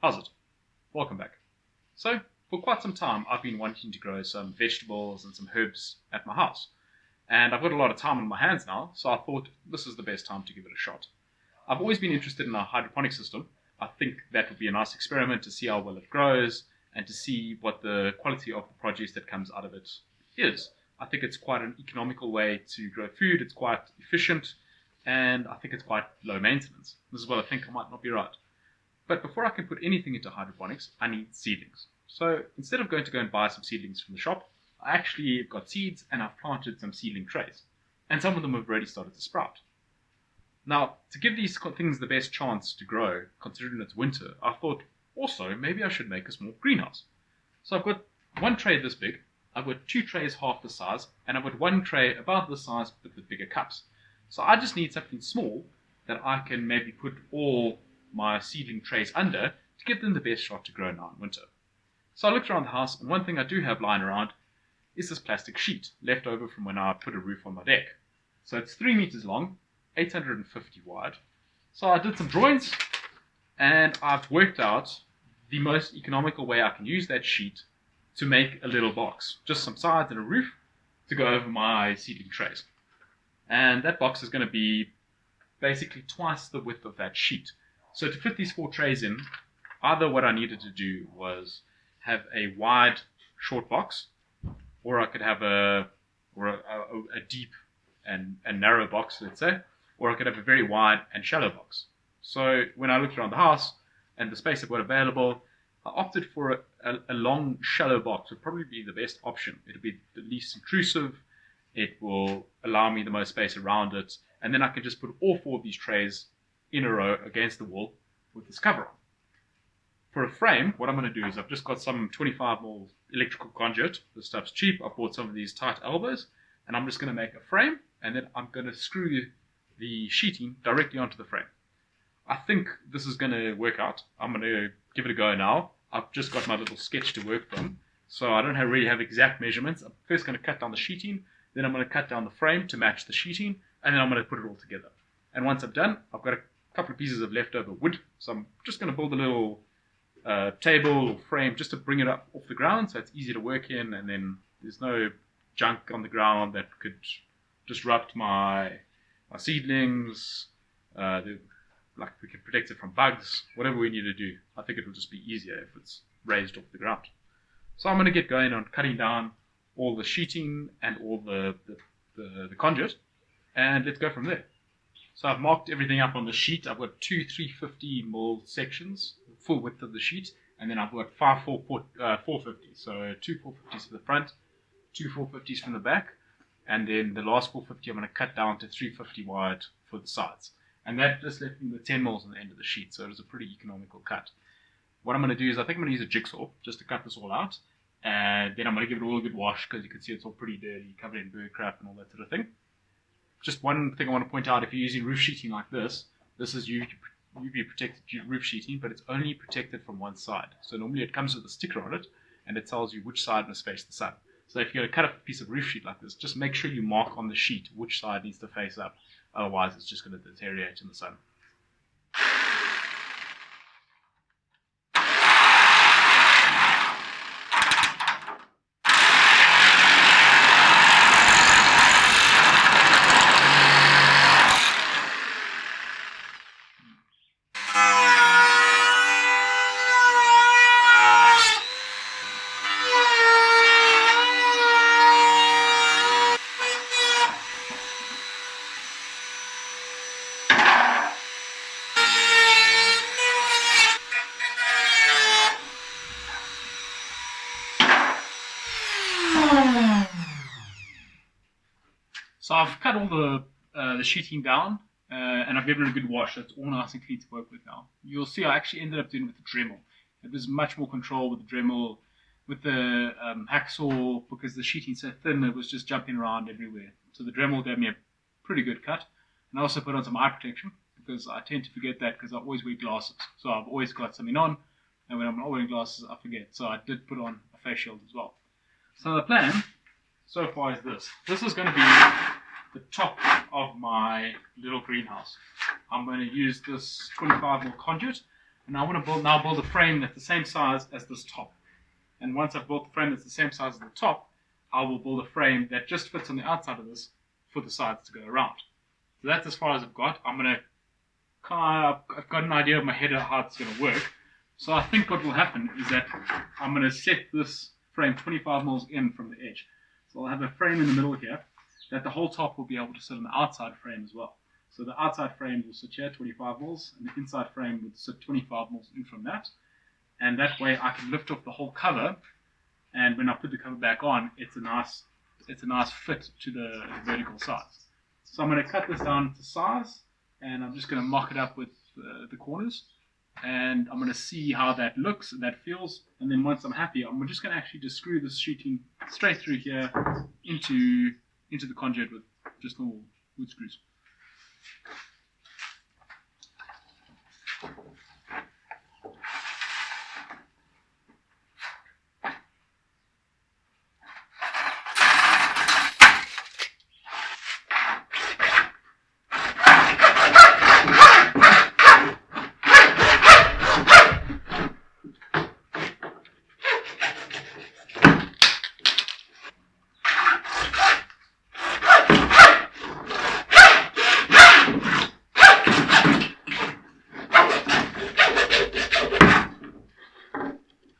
How's it? Welcome back. So, for quite some time, I've been wanting to grow some vegetables and some herbs at my house. And I've got a lot of time on my hands now, so I thought this is the best time to give it a shot. I've always been interested in a hydroponic system. I think that would be a nice experiment to see how well it grows and to see what the quality of the produce that comes out of it is. I think it's quite an economical way to grow food, it's quite efficient, and I think it's quite low maintenance. This is what I think. I might not be right. But before I can put anything into hydroponics, I need seedlings. So instead of going and buy some seedlings from the shop, I actually got seeds and I've planted some seedling trays. And some of them have already started to sprout. Now, to give these things the best chance to grow, considering it's winter, I thought also maybe I should make a small greenhouse. So I've got one tray this big, I've got two trays half the size, and I've got one tray about the size but with bigger cups. So I just need something small that I can maybe put all my seedling trays under to give them the best shot to grow now in winter. So I looked around the house, and one thing I do have lying around is this plastic sheet left over from when I put a roof on my deck. So it's 3 meters long, 850 wide. So I did some drawings, and I've worked out the most economical way I can use that sheet to make a little box, just some sides and a roof to go over my seedling trays. And that box is going to be basically twice the width of that sheet. So to fit these 4 trays in, either what I needed to do was have a wide, short box, or I could have a deep and narrow box, let's say, or I could have a very wide and shallow box. So when I looked around the house and the space I've got available, I opted for a long, shallow box. Would probably be the best option. It'll be the least intrusive. It will allow me the most space around it, and then I can just put all 4 of these trays in a row against the wall with this cover on. For a frame, what I'm going to do is I've just got some 25mm electrical conduit. This stuff's cheap. I've bought some of these tight elbows, and I'm just going to make a frame, and then I'm going to screw the sheeting directly onto the frame. I think this is going to work out. I'm going to give it a go now. I've just got my little sketch to work from, so I don't really have exact measurements. I'm first going to cut down the sheeting, then I'm going to cut down the frame to match the sheeting, and then I'm going to put it all together. And once I'm done, I've got a couple of pieces of leftover wood, so I'm just going to build a little table or frame just to bring it up off the ground so it's easy to work in, and then there's no junk on the ground that could disrupt my seedlings. Like we can protect it from bugs, whatever we need to do. I think it will just be easier if it's raised off the ground. So I'm going to get going on cutting down all the sheeting and all the conduit, and let's go from there. So I've marked everything up on the sheet. I've got 2 350mm sections, full width of the sheet, and then I've got 5 450s. So 2 450s for the front, 2 450s from the back, and then the last 450 I'm going to cut down to 350 wide for the sides. And that just left me with 10mm on the end of the sheet, so it was a pretty economical cut. What I'm going to do is I think I'm going to use a jigsaw just to cut this all out, and then I'm going to give it all a good wash because you can see it's all pretty dirty, covered in bird crap and all that sort of thing. Just one thing I want to point out, if you're using roof sheeting like this is UV protected roof sheeting, but it's only protected from one side. So normally it comes with a sticker on it, and it tells you which side must face the sun. So if you're going to cut a piece of roof sheet like this, just make sure you mark on the sheet which side needs to face up. Otherwise, it's just going to deteriorate in the sun. So I've cut all the sheeting down, and I've given it a good wash. So it's all nice and clean to work with now. You'll see I actually ended up doing it with the Dremel. It was much more control with the Dremel. With the hacksaw, because the sheeting's so thin, it was just jumping around everywhere. So the Dremel gave me a pretty good cut. And I also put on some eye protection, because I tend to forget that because I always wear glasses. So I've always got something on, and when I'm not wearing glasses, I forget. So I did put on a face shield as well. So the plan so far is this. This is going to be the top of my little greenhouse. I'm going to use this 25mm conduit, And I want to now build a frame that's the same size as this top. And once I've built the frame that's the same size as the top, I will build a frame that just fits on the outside of this for the sides to go around. So that's as far as I've got. I've got an idea of my head of how it's going to work. So I think what will happen is that I'm going to set this frame 25 mils in from the edge. So I'll have a frame in the middle here that the whole top will be able to sit on the outside frame as well. So the outside frame will sit here 25 mils, and the inside frame would sit 25 mils in from that. And that way I can lift off the whole cover, and when I put the cover back on, it's a nice fit to the vertical sides. So I'm going to cut this down to size, and I'm just going to mock it up with the corners, and I'm going to see how that looks and that feels. And then once I'm happy, I'm just going to actually just screw this sheeting straight through here into the conduit with just normal wood screws.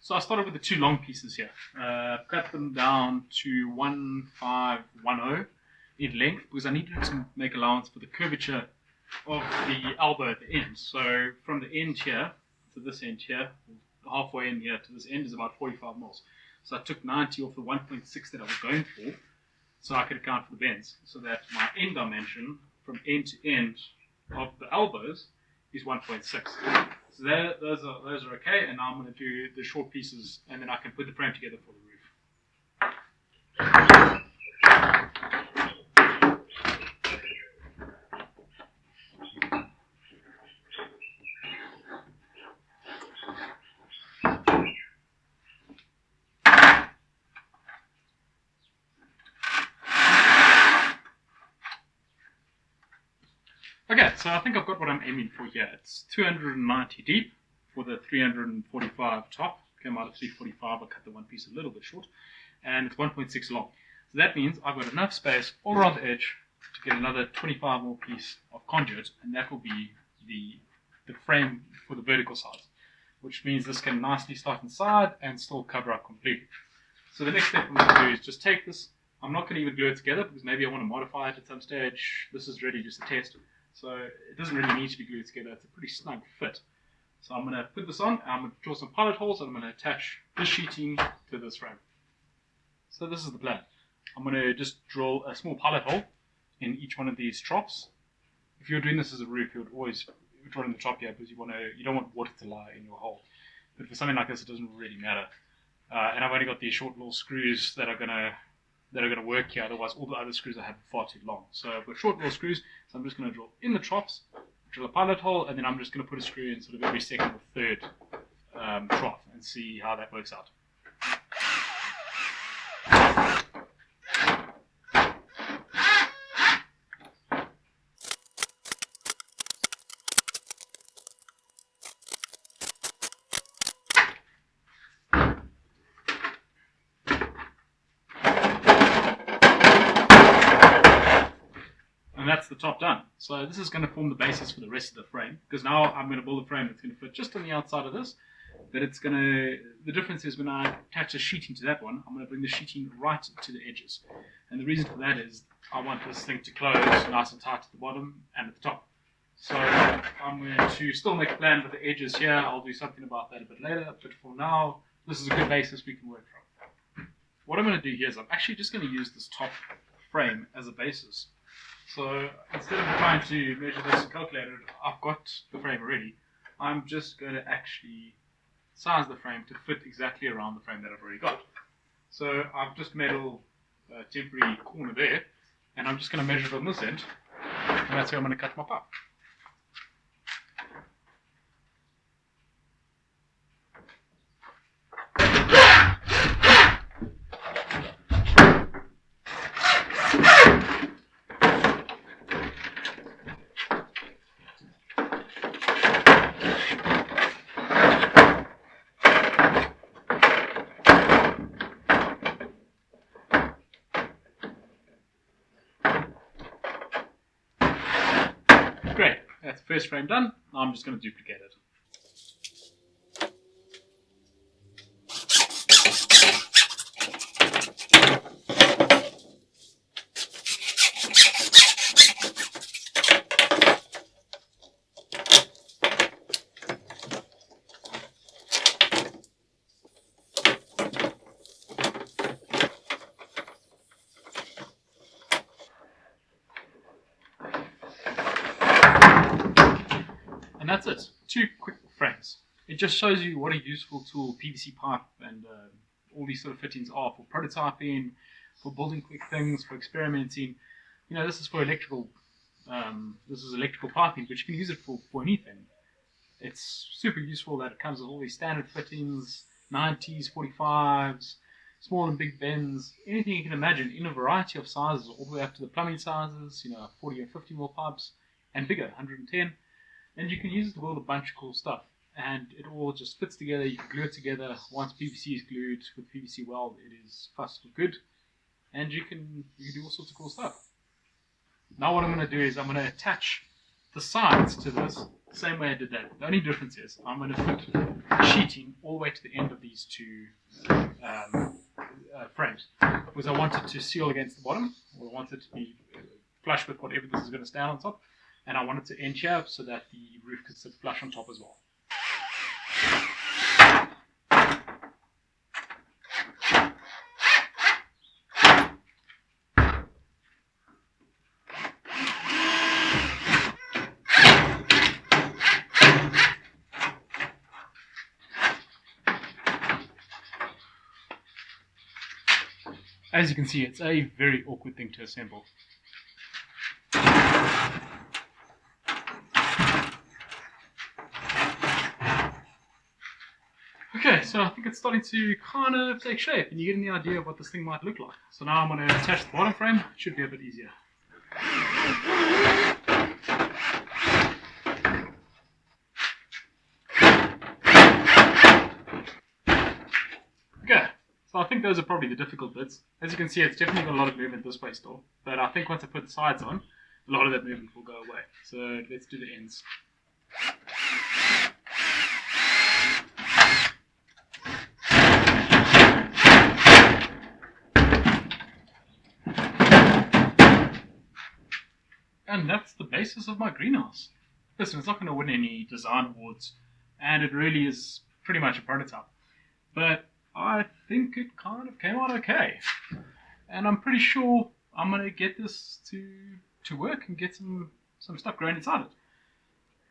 So I started with the two long pieces here. Cut them down to 1510 in length because I needed to make allowance for the curvature of the elbow at the end. So from the end here to this end here, halfway in here to this end is about 45 mils. So I took 90 off the 1.6 that I was going for, so I could account for the bends. So that my end dimension from end to end of the elbows is 1.6. So those are okay, and now I'm going to do the short pieces, and then I can put the frame together for the roof. Okay, so I think I've got what I'm aiming for here. It's 290 deep for the 345 top. Came out at 345, I cut the one piece a little bit short. And it's 1.6 long. So that means I've got enough space all around the edge to get another 25 more piece of conduit, and that will be the frame for the vertical sides, which means this can nicely start inside and still cover up completely. So the next step I'm going to do is just take this. I'm not going to even glue it together because maybe I want to modify it at some stage. This is really just a test. So it doesn't really need to be glued together. It's a pretty snug fit. So I'm going to put this on, I'm going to draw some pilot holes, and I'm going to attach this sheeting to this frame. So this is the plan. I'm going to just drill a small pilot hole in each one of these troughs. If you're doing this as a roof, you would always draw in the top here because you don't want water to lie in your hole. But for something like this, it doesn't really matter. And I've only got these short little screws that are going to work here, otherwise all the other screws I have are far too long. So I've got short little screws, so I'm just going to drill in the troughs, drill a pilot hole, and then I'm just going to put a screw in sort of every second or third trough and see how that works out. And that's the top done. So this is going to form the basis for the rest of the frame, because now I'm going to build a frame that's going to fit just on the outside of this. But the difference is when I attach a sheeting to that one, I'm going to bring the sheeting right to the edges. And the reason for that is I want this thing to close nice and tight at the bottom and at the top. So I'm going to still make a plan for the edges here. I'll do something about that a bit later, but for now, this is a good basis we can work from. What I'm going to do here is I'm actually just going to use this top frame as a basis. So instead of trying to measure this and calculate it, I've got the frame already. I'm just going to actually size the frame to fit exactly around the frame that I've already got. So I've just made a little temporary corner there, and I'm just going to measure it on this end, and that's where I'm going to cut my pipe. first frame done. Now I'm just going to duplicate it. And that's it. 2 quick frames. It just shows you what a useful tool PVC pipe and all these sort of fittings are for prototyping, for building quick things, for experimenting. You know, this is for electrical. This is electrical piping, but you can use it for anything. It's super useful that it comes with all these standard fittings, 90s, 45s, small and big bends, anything you can imagine in a variety of sizes, all the way up to the plumbing sizes, you know, 40 or 50 mil pipes, and bigger, 110. And you can use it to build a bunch of cool stuff. And it all just fits together, you can glue it together. Once PVC is glued with PVC weld, it is fast for good. And you can do all sorts of cool stuff. Now what I'm going to do is I'm going to attach the sides to this the same way I did that. The only difference is I'm going to put sheeting all the way to the end of these 2 frames. Because I want it to seal against the bottom, or I want it to be flush with whatever this is going to stand on top. And I want it to end here so that the roof can sit flush on top as well. As you can see, it's a very awkward thing to assemble. Okay, so I think it's starting to kind of take shape and you're getting the idea of what this thing might look like. So now I'm going to attach the bottom frame. It should be a bit easier. Okay, so I think those are probably the difficult bits. As you can see, it's definitely got a lot of movement this way still. But I think once I put the sides on, a lot of that movement will go away. So let's do the ends. And that's the basis of my greenhouse. Listen, it's not going to win any design awards, and it really is pretty much a prototype. But I think it kind of came out okay. And I'm pretty sure I'm going to get this to work and get some stuff growing inside it.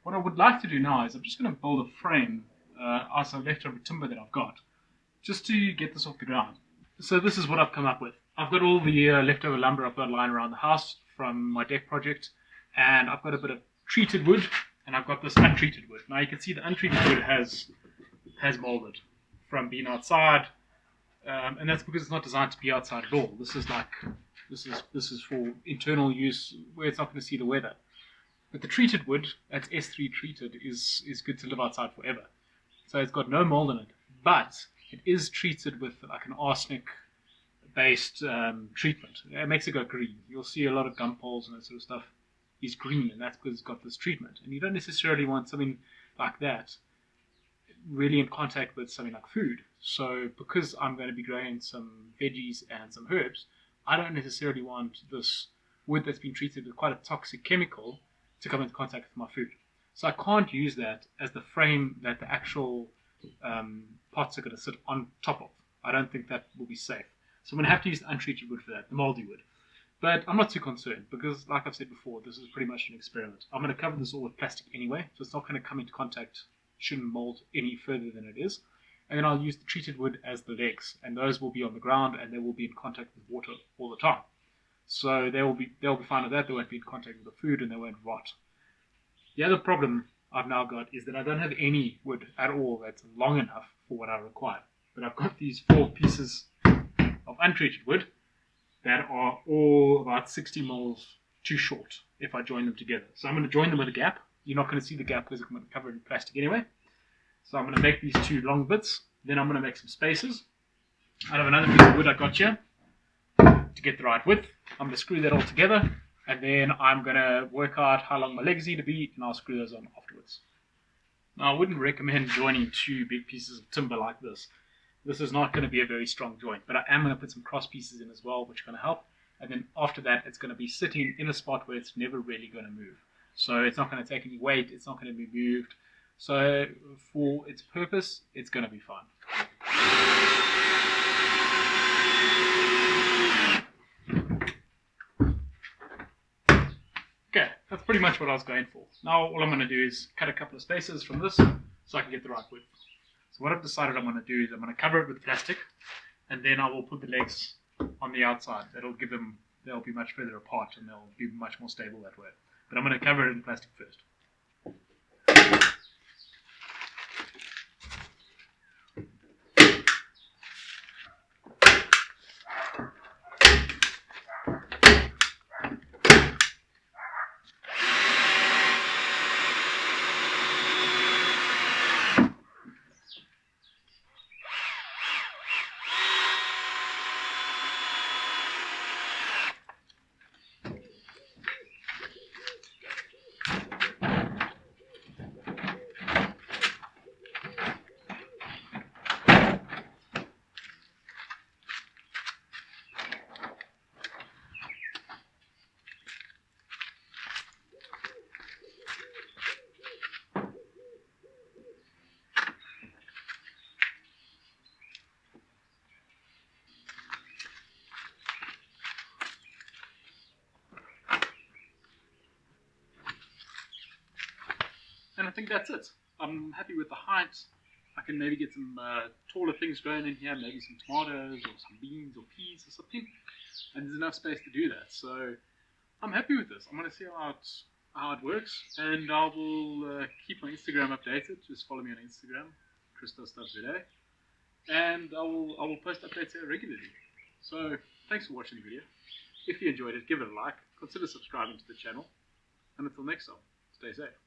What I would like to do now is I'm just going to build a frame out of leftover timber that I've got, just to get this off the ground. So this is what I've come up with. I've got all the leftover lumber I've got lying around the house from my deck project, and I've got a bit of treated wood, and I've got this untreated wood. Now you can see the untreated wood has molded from being outside, and that's because it's not designed to be outside at all. This is for internal use where it's not going to see the weather. But the treated wood, that's S3 treated, is good to live outside forever. So it's got no mold in it, but it is treated with like an arsenic-based treatment. It makes it go green. You'll see a lot of gum poles and that sort of stuff is green, and that's because it's got this treatment. And you don't necessarily want something like that really in contact with something like food. So because I'm going to be growing some veggies and some herbs, I don't necessarily want this wood that's been treated with quite a toxic chemical to come into contact with my food. So I can't use that as the frame that the actual pots are going to sit on top of. I don't think that will be safe. So I'm going to have to use the untreated wood for that, the moldy wood. But I'm not too concerned because, like I've said before, this is pretty much an experiment. I'm going to cover this all with plastic anyway, so it's not going to come into contact, shouldn't mold any further than it is. And then I'll use the treated wood as the legs, and those will be on the ground and they will be in contact with water all the time. So they'll be fine with that. They won't be in contact with the food and they won't rot. The other problem I've now got is that I don't have any wood at all that's long enough for what I require. But I've got these 4 pieces of untreated wood that are all about 60 mils too short if I join them together. So I'm going to join them with a gap. You're not going to see the gap because I'm going to cover it in plastic anyway. So I'm going to make these 2 long bits. Then I'm going to make some spaces out of another piece of wood I got here to get the right width. I'm going to screw that all together, and then I'm going to work out how long my legs need to be, and I'll screw those on afterwards. Now, I wouldn't recommend joining two big pieces of timber like this. This is not going to be a very strong joint, but I am going to put some cross pieces in as well, which are going to help. And then after that, it's going to be sitting in a spot where it's never really going to move. So it's not going to take any weight, it's not going to be moved. So for its purpose, it's going to be fine. Okay, that's pretty much what I was going for. Now all I'm going to do is cut a couple of spaces from this so I can get the right width. So what I've decided I'm going to do is I'm going to cover it with plastic, and then I will put the legs on the outside. They'll be much further apart, and they'll be much more stable that way. But I'm going to cover it in plastic first. And I think that's it. I'm happy with the height. I can maybe get some taller things growing in here, maybe some tomatoes or some beans or peas or something. And there's enough space to do that. So I'm happy with this. I'm going to see how it works. And I will keep my Instagram updated. Just follow me on Instagram, Christos.today. And I will post updates here regularly. So thanks for watching the video. If you enjoyed it, give it a like. Consider subscribing to the channel. And until next time, stay safe.